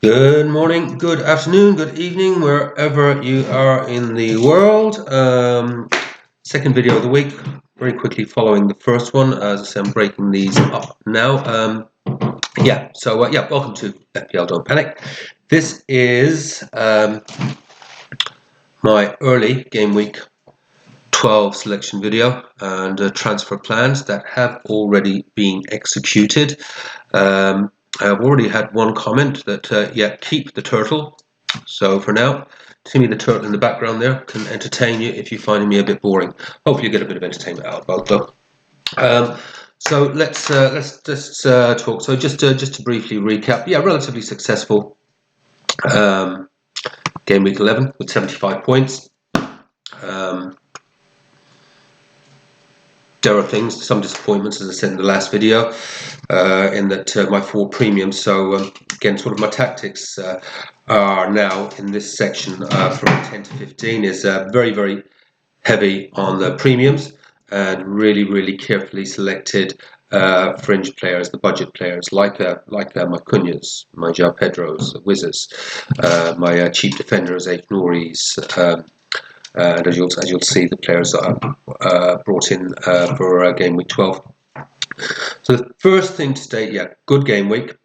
Good morning, good afternoon, good evening, wherever you are in the world. Second video of the week, very quickly following the first one. As I said, I'm breaking these up now. Welcome to FPL Don't Panic. This is my early game week 12 selection video and transfer plans that have already been executed. I've already had one comment that, keep the turtle. So for now, see me the turtle in the background there can entertain you if you're finding me a bit boring. Hopefully you get a bit of entertainment out of both though. So let's just talk. So just to briefly recap, relatively successful game week 11 with 75 points. There are some disappointments, as I said in the last video, in that my 4 premiums. So again, sort of my tactics are now in this section from 10 to 15 is very, very heavy on the premiums and really, really carefully selected fringe players, the budget players, like my Cunhas, my João Pedros, Wizzers, my cheap defenders, H. Nouris, and as you'll see, the players that I've brought in for game week 12. So the first thing to state, good game week.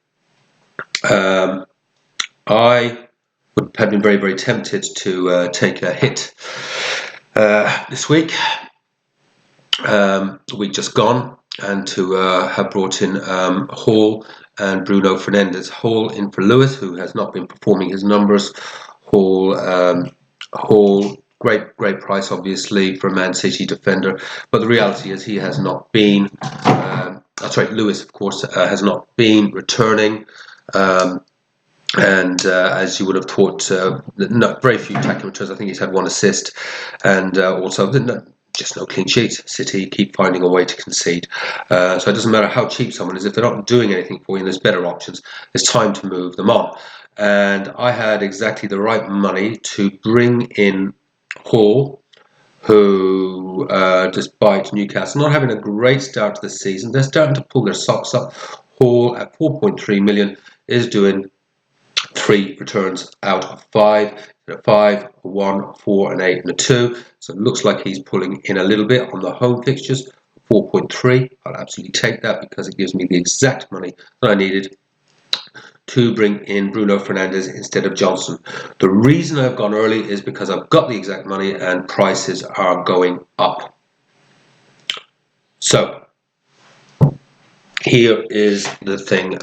I had been very, very tempted to take a hit this week, the week just gone, and to have brought in Hall and Bruno Fernandes. Hall in for Lewis, who has not been performing his numbers. Hall. Great price, obviously, for a Man City defender. But the reality is he has not been. Lewis, of course, has not been returning. As you would have thought, very few tackling returns. I think he's had 1 assist. And also, just no clean sheets. City keep finding a way to concede. So it doesn't matter how cheap someone is. If they're not doing anything for you and there's better options, it's time to move them on. And I had exactly the right money to bring in Hall, who, despite Newcastle not having a great start to the season, they're starting to pull their socks up. Hall at 4.3 million is doing 3 returns out of 5. A 5, a 1, 4, and 8, and a 2. So it looks like he's pulling in a little bit on the home fixtures. 4.3. I'll absolutely take that because it gives me the exact money that I needed to bring in Bruno Fernandes instead of Johnson. The reason I've gone early is because I've got the exact money and prices are going up. So here is the thing.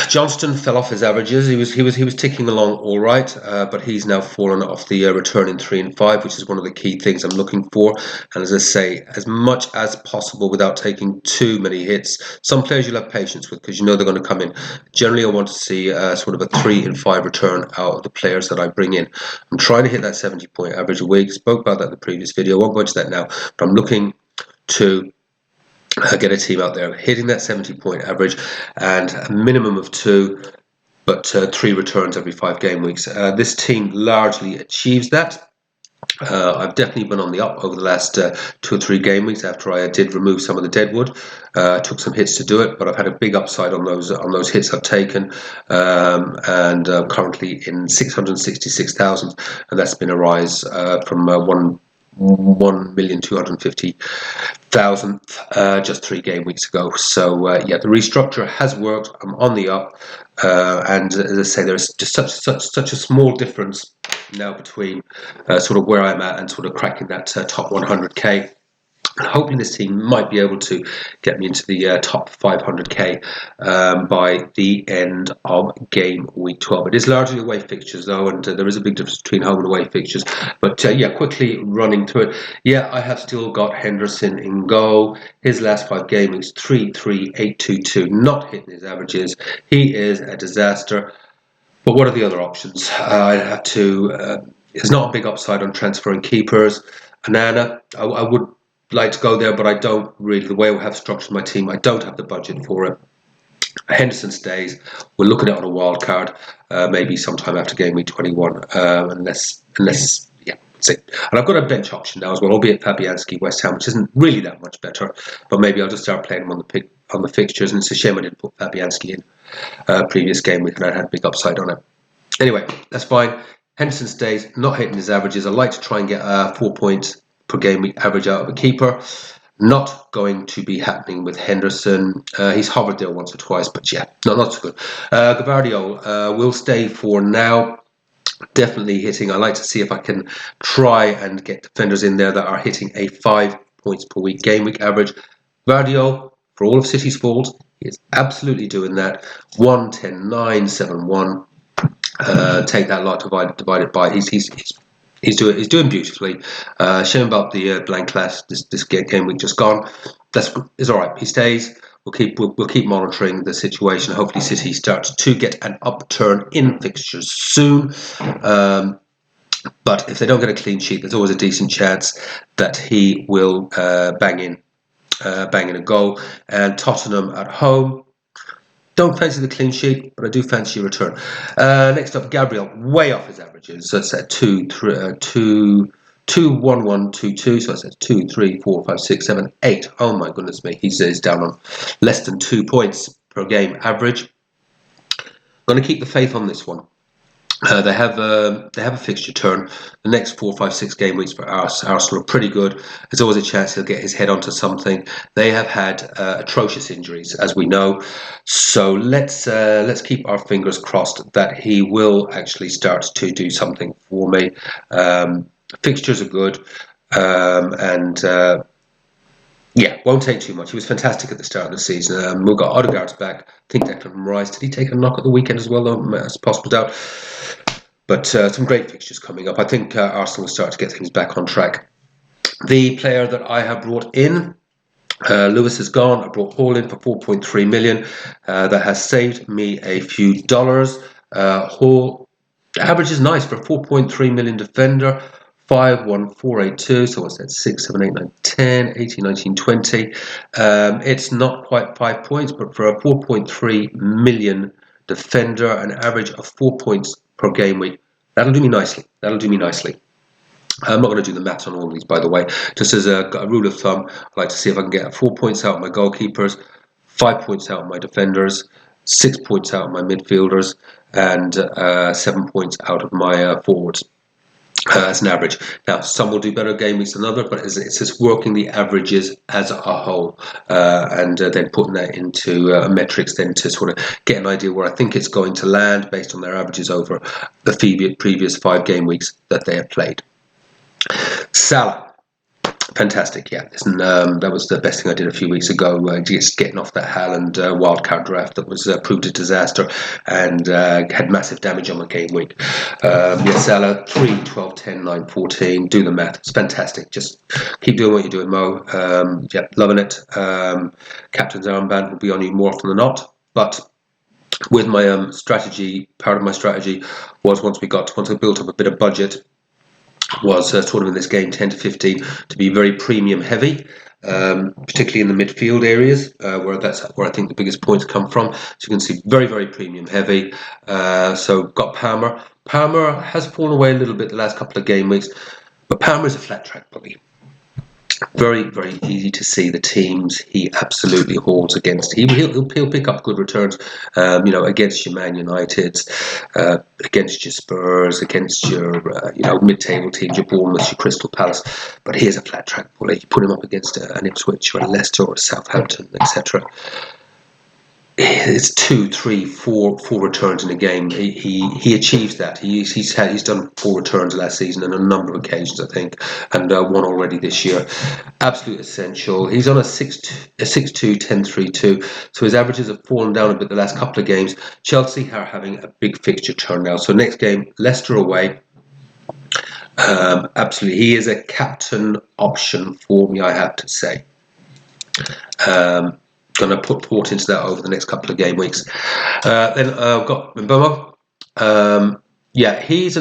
Johnston fell off his averages. He was ticking along all right, but he's now fallen off the return in 3 and 5, which is one of the key things I'm looking for. And as I say, as much as possible without taking too many hits. Some players you'll have patience with because you know they're going to come in. Generally, I want to see sort of a 3 and 5 return out of the players that I bring in. I'm trying to hit that 70-point average a week. Spoke about that in the previous video. I won't go into that now, but I'm looking to get a team out there hitting that 70-point average and a minimum of 2, but 3 returns every 5 game weeks. This team largely achieves that. I've definitely been on the up over the last 2 or 3 game weeks after I did remove some of the deadwood. I took some hits to do it, but I've had a big upside on those hits I've taken, and currently in 666,000, and that's been a rise from 1,250,000 just 3 game weeks ago. So the restructure has worked. I'm on the up, and as I say, there's just such a small difference now between sort of where I'm at and sort of cracking that top 100k. Hoping this team might be able to get me into the top 500k by the end of game week 12. It is largely away fixtures though, and there is a big difference between home and away fixtures. But quickly running through it. I have still got Henderson in goal. His last 5 game weeks 3-3-8-2-2, not hitting his averages. He is a disaster. But what are the other options? I have to. There's not a big upside on transferring keepers. Anana, I would like to go there, but I don't really. The way I have structured my team, I don't have the budget for it. Henderson stays. We're looking at it on a wild card, maybe sometime after game week 21, unless that's it. And I've got a bench option now as well, albeit Fabianski, West Ham, which isn't really that much better. But maybe I'll just start playing him on the fixtures. And it's a shame I didn't put Fabianski in previous game week, and I had a big upside on it. Anyway, that's fine. Henderson stays, not hitting his averages. I like to try and get 4 points per game week average out of a keeper. Not going to be happening with Henderson. He's hovered there once or twice, but yeah, not so good. Gavardio will stay for now. Definitely hitting. I like to see if I can try and get defenders in there that are hitting a 5 points per week game week average. Gavardio, for all of City's faults, he is absolutely doing that. 1, 10, 9, 7, 1. Take that lot divided by he's doing beautifully. Shame about the blank class this game week just gone. It's all right. He stays. We'll keep monitoring the situation. Hopefully, City starts to get an upturn in fixtures soon. But if they don't get a clean sheet, there's always a decent chance that he will bang in a goal. And Tottenham at home. Don't fancy the clean sheet, but I do fancy a return. Next up, Gabriel, way off his averages. So it's at 2, 1, 1, 2, 2. So it's at 2, 3, 4, 5, 6, 7, 8. Oh my goodness me, he's down on less than 2 points per game average. Going to keep the faith on this one. They have a fixture turn. The next 4, 5, 6 game weeks for Arsenal are pretty good. There's always a chance he'll get his head onto something. They have had atrocious injuries, as we know. So let's keep our fingers crossed that he will actually start to do something for me. Fixtures are good, yeah, won't take too much. He was fantastic at the start of the season. We've got Odegaard's back. I think Declan Rice. Did he take a knock at the weekend as well, though? That's a possible doubt. But some great fixtures coming up. I think Arsenal will start to get things back on track. The player that I have brought in, Lewis is gone. I brought Hall in for 4.3 million. That has saved me a few dollars. Hall average is nice for a 4.3 million defender. 5, 1, 4, 8, 2. So what's that? 6, 7, 8, 9, 10, 18, 19, 20. It's not quite 5 points, but for a 4.3 million defender, an average of 4 points per game week, that'll do me nicely. I'm not going to do the maths on all these, by the way. Just as a rule of thumb, I like to see if I can get 4 points out of my goalkeepers, 5 points out of my defenders, 6 points out of my midfielders, and 7 points out of my forwards. As an average. Now, some will do better game weeks than others, but it's just working the averages as a whole and then putting that into metrics then to sort of get an idea where I think it's going to land based on their averages over the previous 5 game weeks that they have played. Salah. Fantastic, yeah. Listen, that was the best thing I did a few weeks ago. Just getting off that Haaland wildcard draft that was proved a disaster and had massive damage on my game week. Salah, 3, 12, 10, 9, 14. Do the math. It's fantastic. Just keep doing what you're doing, Mo. Loving it. Captain's armband will be on you more often than not. But with my strategy, part of my strategy was once I built up a bit of budget, was sort of in this game 10 to 15 to be very premium heavy, particularly in the midfield areas where I think the biggest points come from. So you can see very, very premium heavy. So got Palmer. Palmer has fallen away a little bit the last couple of game weeks, but Palmer is a flat track bully. Very, very easy to see the teams he absolutely holds against. He'll pick up good returns, against your Man United, against your Spurs, against your mid-table teams, your Bournemouth, your Crystal Palace. But he is a flat track bully. You put him up against an Ipswich or a Leicester or a Southampton, etc. It's 2, 3, 4 returns in a game. He achieves that. He's done 4 returns last season on a number of occasions, I think, and 1 already this year. Absolute essential. He's on a 6-2, 10-3-2, so his averages have fallen down a bit the last couple of games. Chelsea are having a big fixture turn now. So next game, Leicester away. Absolutely, he is a captain option for me, I have to say. Going to put Port into that over the next couple of game weeks. Then I've got Mbeumo. He's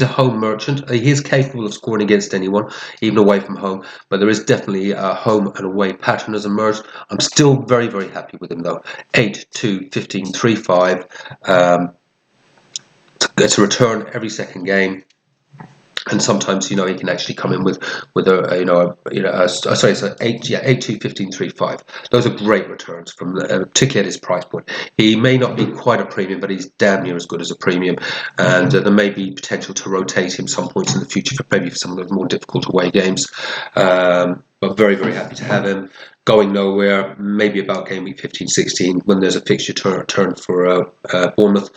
a home merchant. He is capable of scoring against anyone, even away from home. But there is definitely a home and away pattern has emerged. I'm still very, very happy with him though. 8, 2, 15, 3, 5. It's a return every second game. And sometimes, he can actually come in with sorry, it's an 8-2, 15-3-5. Those are great returns from particularly at his price point. He may not be quite a premium, but he's damn near as good as a premium. And there may be potential to rotate him some points in the future, maybe for some of those more difficult away games. But very, very happy to have him. Going nowhere, maybe about game week 15, 16, when there's a fixture turn for Bournemouth,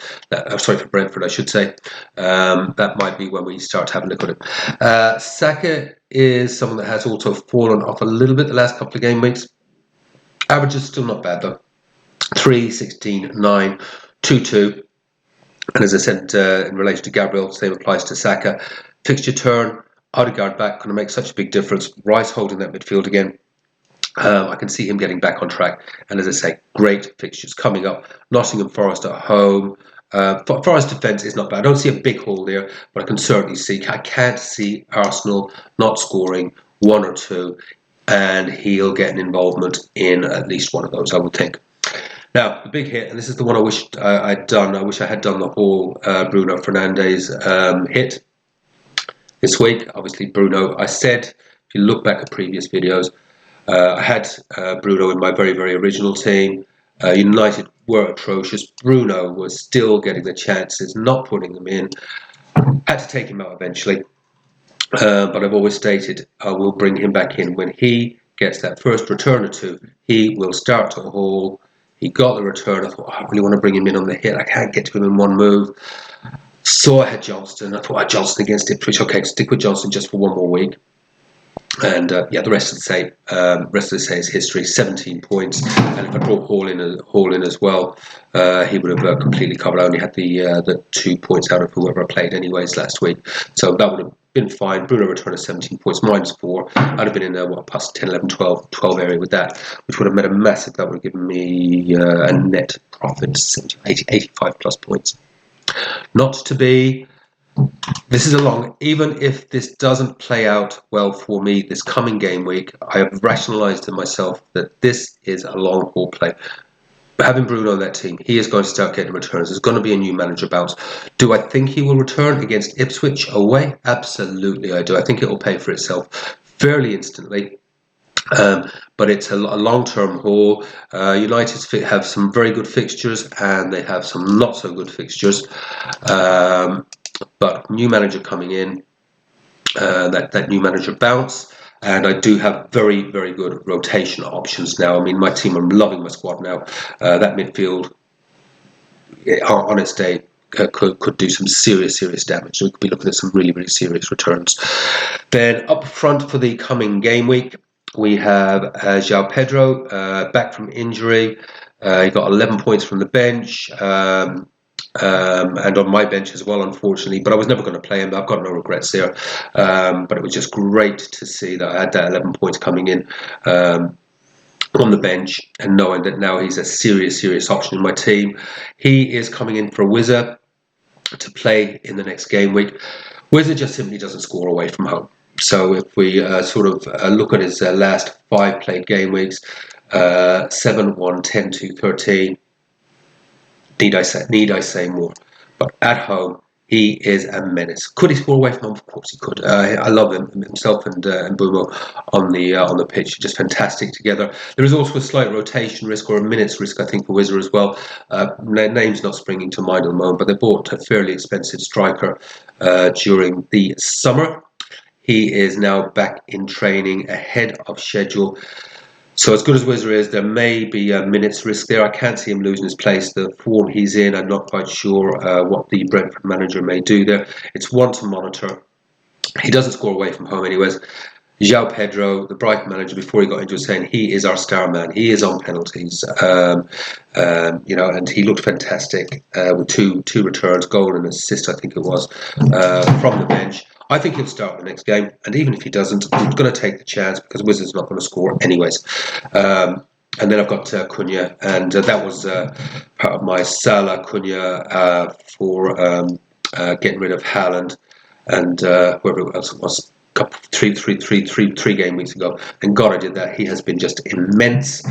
for Brentford, I should say. That might be when we start to have a look at it. Saka is someone that has also fallen off a little bit the last couple of game weeks. Average is still not bad, though. 3, 16, 9, 2, 2. And as I said, in relation to Gabriel, same applies to Saka. Fixture turn, Odegaard back, going to make such a big difference. Rice holding that midfield again. I can see him getting back on track. And as I say, great fixtures coming up. Nottingham Forest at home. Forest defence is not bad. I don't see a big hole there, but I can't see Arsenal not scoring 1 or 2, and he'll get an involvement in at least one of those, I would think. Now, the big hit, and this is the one I wish I'd done. I wish I had done the whole Bruno Fernandes hit this week. Obviously, Bruno, I said, if you look back at previous videos, I had Bruno in my very, very original team. United were atrocious. Bruno was still getting the chances, not putting them in. Had to take him out eventually. But I've always stated I will bring him back in. When he gets that first return or two, he will start to haul. He got the return. I thought, I really want to bring him in on the hit. I can't get to him in one move. So I had Johnston. I thought, Johnston against Ipswich. Okay, stick with Johnston just for one more week. And the rest of the say is history. 17 points, and if I brought Hall in as well, he would have completely covered. I only had the 2 points out of whoever I played anyways last week, so that would have been fine. Bruno returned of 17 points, -4. I'd have been in there plus 10, 11, 12 area with that, which would have made a massive. That would have given me a net profit 85 plus points. Not to be. This is even if this doesn't play out well for me this coming game week, I have rationalised to myself that this is a long haul play. Having Bruno on that team, he is going to start getting returns. There's going to be a new manager bounce. Do I think he will return against Ipswich away? Absolutely, I do. I think it will pay for itself fairly instantly. But it's a long-term haul. United have some very good fixtures, and they have some not so good fixtures. But new manager coming in, that new manager bounce, and I do have very, very good rotation options now. I mean, my team, I'm loving my squad now. That midfield, on its day, could do some serious damage. So we could be looking at some really, really serious returns. Then up front for the coming game week, we have João Pedro back from injury. He got 11 points from the bench. And on my bench as well, unfortunately. But I was never going to play him. I've got no regrets there. But it was just great to see that I had that 11 points coming in on the bench, and knowing that now he's a serious option in my team. He is coming in for Wizard to play in the next game week. Wizard just simply doesn't score away from home. So if we look at his last 5 played game weeks, 7-1, 10-2, 13. Need I say more? But at home, he is a menace. Could he score away from home? Of course he could. I love himself and Mbumo on the pitch. Just fantastic together. There is also a slight rotation risk or a minutes risk, I think, for Wizard as well. Name's not springing to mind at the moment, but they bought a fairly expensive striker during the summer. He is now back in training ahead of schedule. So as good as Wizard is, there may be a minutes risk there. I can't see him losing his place. The form he's in, I'm not quite sure what the Brentford manager may do there. It's one to monitor. He doesn't score away from home anyways. João Pedro, the Brighton manager, before he got into it, saying he is our star man. He is on penalties, and he looked fantastic with two returns, goal and assist, I think it was, from the bench. I think he'll start the next game, and even if he doesn't, I'm going to take the chance because Wizard's not going to score anyways. And then I've got Cunha, and that was part of my Salah Cunha for getting rid of Haaland and whoever else it was. Three game weeks ago, and God, I did that. He has been just immense.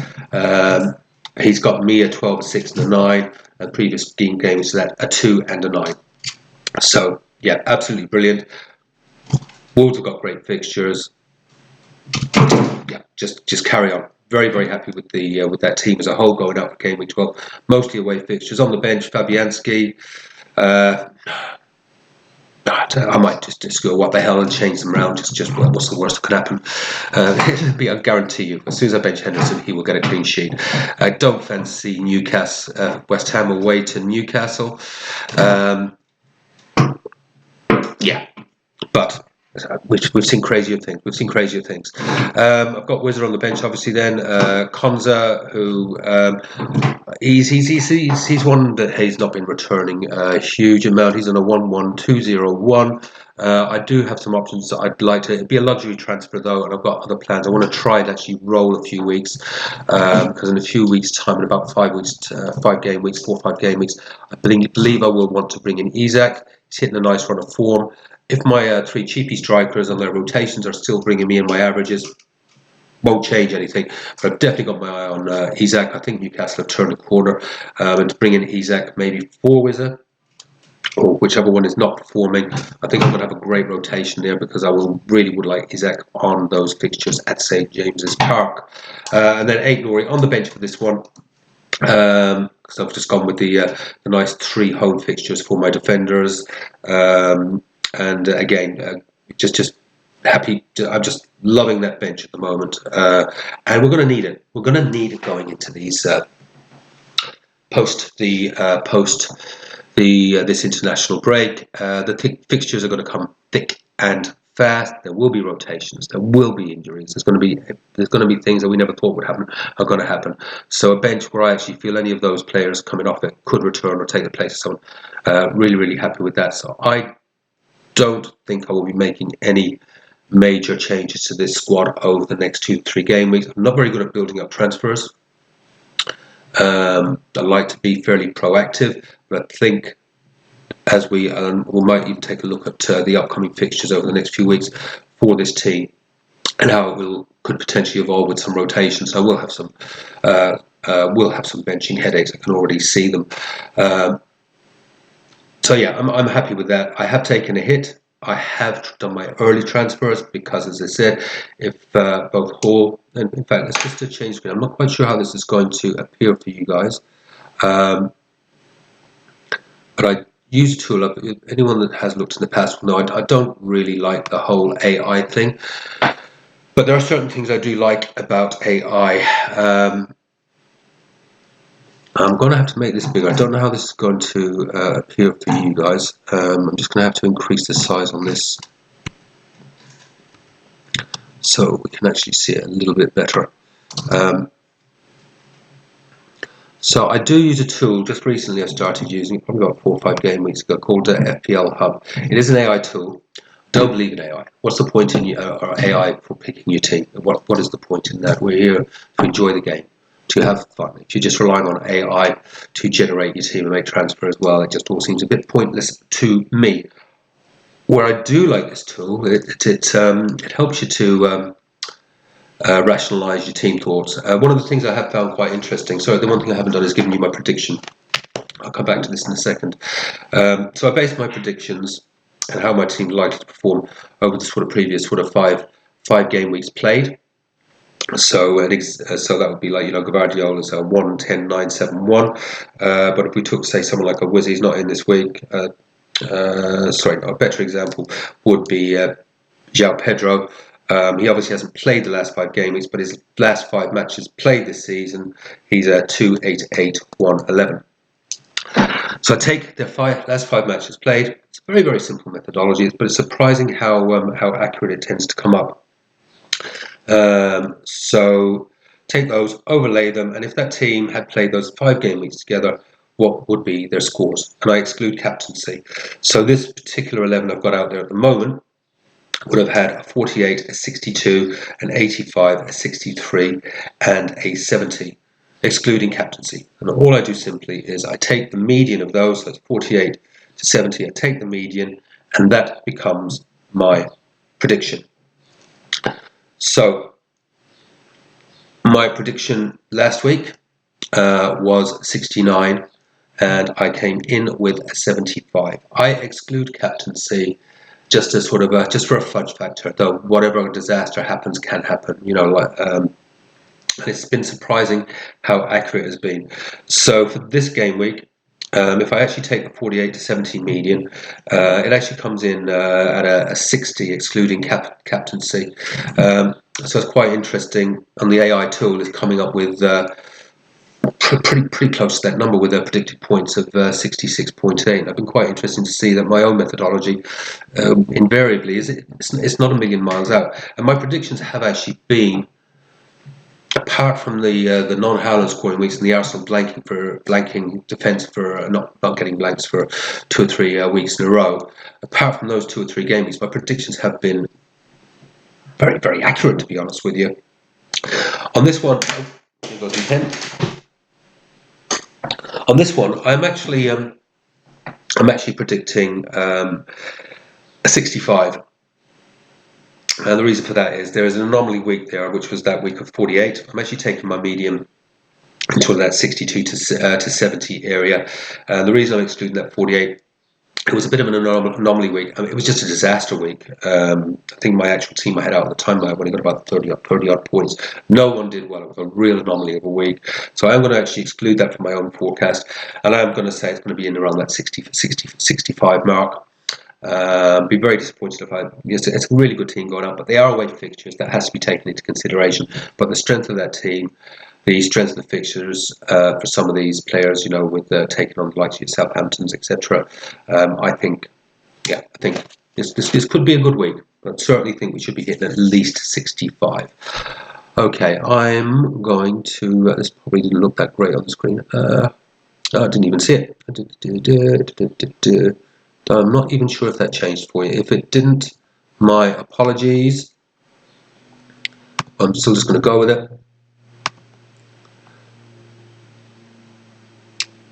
He's got me a 12, a 6, and a 9, and previous games to that a 2 and a 9. So yeah, absolutely brilliant. Wolves have got great fixtures. Yeah, just carry on. Very, very happy with that team as a whole going out for game week 12. Mostly away fixtures. On the bench, Fabianski. I might just go what the hell and change them around. Just what's the worst that could happen? I guarantee you, as soon as I bench Henderson, he will get a clean sheet. I don't fancy Newcastle, West Ham away to Newcastle. Yeah, but we've seen crazier things. I've got Wizard on the bench, obviously. Then Konza, who he's one that he's not been returning a huge amount. He's on a 1-1-2-0-1. I do have some options that I'd like to. It'd be a luxury transfer though, and I've got other plans. I want to try and actually roll a few weeks because in a few weeks' time, in about 5 weeks, 5 game weeks, 4 or 5 game weeks, I believe I will want to bring in Isak. He's hitting a nice run of form. If my 3 cheapy strikers on their rotations are still bringing me in my averages, won't change anything. But I've definitely got my eye on Isak. I think Newcastle have turned the corner, and to bring in Isak maybe 4 Wizard, or whichever one is not performing. I think I'm going to have a great rotation there because I really would like Isak on those fixtures at St James's Park. And then 8 Nori on the bench for this one. Because I've just gone with the nice 3 home fixtures for my defenders, and again, just happy. I'm just loving that bench at the moment, and we're going to need it. We're going to need it going into these post this international break. The fixtures are going to come thick and fast. There will be rotations. There will be injuries. There's going to be things that we never thought would happen are going to happen. So a bench where I actually feel any of those players coming off it could return or take the place of someone. Really, really happy with that. So I don't think I will be making any major changes to this squad over the next 2 to 3 game weeks. I'm not very good at building up transfers. I like to be fairly proactive, but I think as we might even take a look at the upcoming fixtures over the next few weeks for this team and how it could potentially evolve with some rotations. So we'll have some benching headaches. I can already see them. So yeah, I'm happy with that. I have taken a hit. I have done my early transfers because, as I said, if both Hall and in fact, let's just change screen. I'm not quite sure how this is going to appear for you guys, but I use a tool up. Anyone that has looked in the past will know I don't really like the whole AI thing, but there are certain things I do like about AI. I'm going to have to make this bigger. I don't know how this is going to appear for you guys. I'm just going to have to increase the size on this so we can actually see it a little bit better. So I do use a tool, just recently I started using it, probably about 4 or 5 game weeks ago, called FPL Hub. It is an AI tool. Don't believe in AI. What's the point in AI for picking your team? What is the point in that? We're here to enjoy the game, to have fun. If you're just relying on AI to generate your team and make transfer as well, it just all seems a bit pointless to me. Where I do like this tool, it helps you to rationalize your team thoughts. One of the things I have found quite interesting, sorry, the one thing I haven't done is given you my prediction. I'll come back to this in a second. So I based my predictions and how my team likely to perform over the previous 5 game weeks played. So that would be like, Gvardiola's 1-10-9-7-1. But if we took, say, someone like a Wizzy, he's not in this week. A better example would be João Pedro. He obviously hasn't played the last 5 game weeks, but his last 5 matches played this season, he's 2-8-8-1-11. So I take the last 5 matches played. It's a very, very simple methodology, but it's surprising how accurate it tends to come up. So take those, overlay them, and if that team had played those 5 game weeks together, what would be their scores? And I exclude captaincy. So this particular 11 I've got out there at the moment would have had a 48, a 62, an 85, a 63, and a 70, excluding captaincy. And all I do simply is I take the median of those, so that's 48 to 70, I take the median, and that becomes my prediction. So my prediction last week was 69, and I came in with a 75. I exclude captaincy, just a sort of just for a fudge factor. Though whatever disaster happens can happen, and it's been surprising how accurate it has been. So for this game week, if I actually take the 48 to 70 median, it actually comes in at a 60, excluding captaincy. So it's quite interesting. And the AI tool is coming up with pretty close to that number with predicted points of 66.8. I've been quite interested to see that my own methodology invariably it's not a million miles out, and my predictions have actually been, apart from the non-Haaland scoring weeks and the Arsenal blanking defence for not getting blanks for 2 or 3 weeks in a row, apart from those 2 or 3 game weeks, my predictions have been very, very accurate, to be honest with you. On this one, here goes the pen. On this one, I'm actually predicting a 65. And the reason for that is there is an anomaly week there, which was that week of 48. I'm actually taking my medium into that 62 to 70 area. The reason I'm excluding that 48, it was a bit of an anomaly week. I mean, it was just a disaster week. I think my actual team I had out at the time, I only got about 30 odd points. No one did well. It was a real anomaly of a week. So I'm going to actually exclude that from my own forecast. And I'm going to say it's going to be in around that 65 mark. Be very disappointed if it's a really good team going out, but they are away fixtures. That has to be taken into consideration. But the strength of that team, the strength of the fixtures for some of these players, with taking on the likes of Southamptons, etc. I think this could be a good week, but certainly think we should be hitting at least 65. Okay, I'm going to. This probably didn't look that great on the screen. I didn't even see it. I'm not even sure if that changed for you. If it didn't, my apologies. I'm still just going to go with it,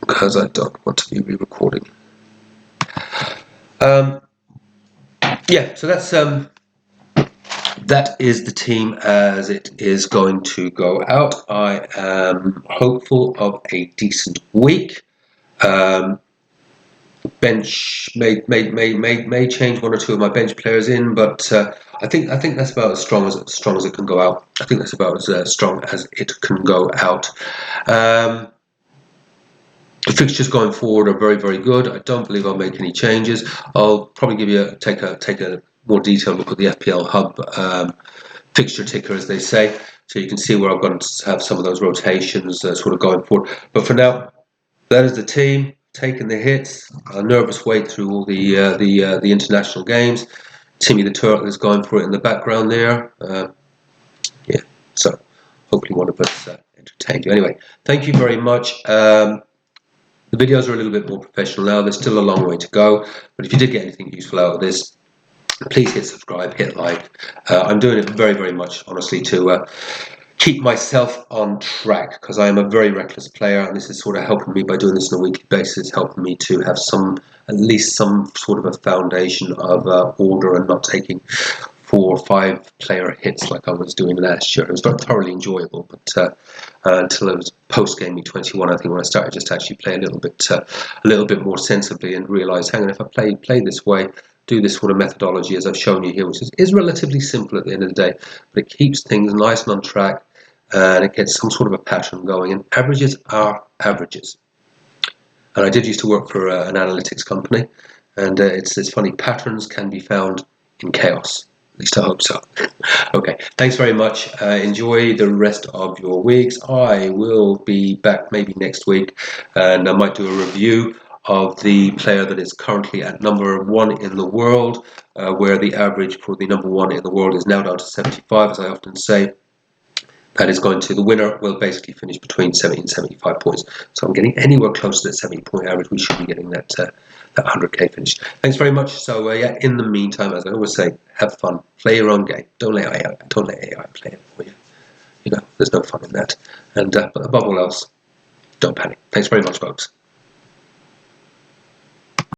because I don't want to be re-recording. Yeah, so that is the team as it is going to go out. I am hopeful of a decent week. Bench may change 1 or 2 of my bench players in, but I think that's about as strong as it can go out. I think that's about as strong as it can go out. The fixtures going forward are very, very good. I don't believe I'll make any changes. I'll probably take a more detailed look at the FPL Hub fixture ticker, as they say, so you can see where I'm going to have some of those rotations sort of going forward. But for now, that is the team taking the hits. A nervous way through all the international games. Timmy the Turtle is going for it in the background there. Yeah, so hopefully one of us entertained you. Anyway, thank you very much. The videos are a little bit more professional now. There's still a long way to go, but if you did get anything useful out of this, please hit subscribe, hit like. I'm doing it very, very much, honestly, to keep myself on track, because I am a very reckless player, and this is sort of helping me by doing this on a weekly basis, helping me to have at least some sort of a foundation of order, and not taking 4 or 5 player hits like I was doing last year. It was very thoroughly enjoyable, but until it was post-game week 21, I think, when I started just to actually play a little bit more sensibly, and realised, hang on, if I play this way, do this sort of methodology as I've shown you here, which is relatively simple at the end of the day, but it keeps things nice and on track, and it gets some sort of a pattern going, and averages are averages. And I did used to work for an analytics company, and it's funny, patterns can be found in chaos. At least I hope so. Okay, thanks very much. Enjoy the rest of your weeks. I will be back maybe next week, and I might do a review of the player that is currently at number 1 in the world, where the average for the number 1 in the world is now down to 75, as I often say. That is the winner will basically finish between 70 and 75 points. So I'm getting anywhere close to that 70-point average. We should be getting that 100k finish. Thanks very much. So yeah, in the meantime, as I always say, have fun. Play your own game. Don't let AI play it for you. There's no fun in that. And but above all else, don't panic. Thanks very much, folks.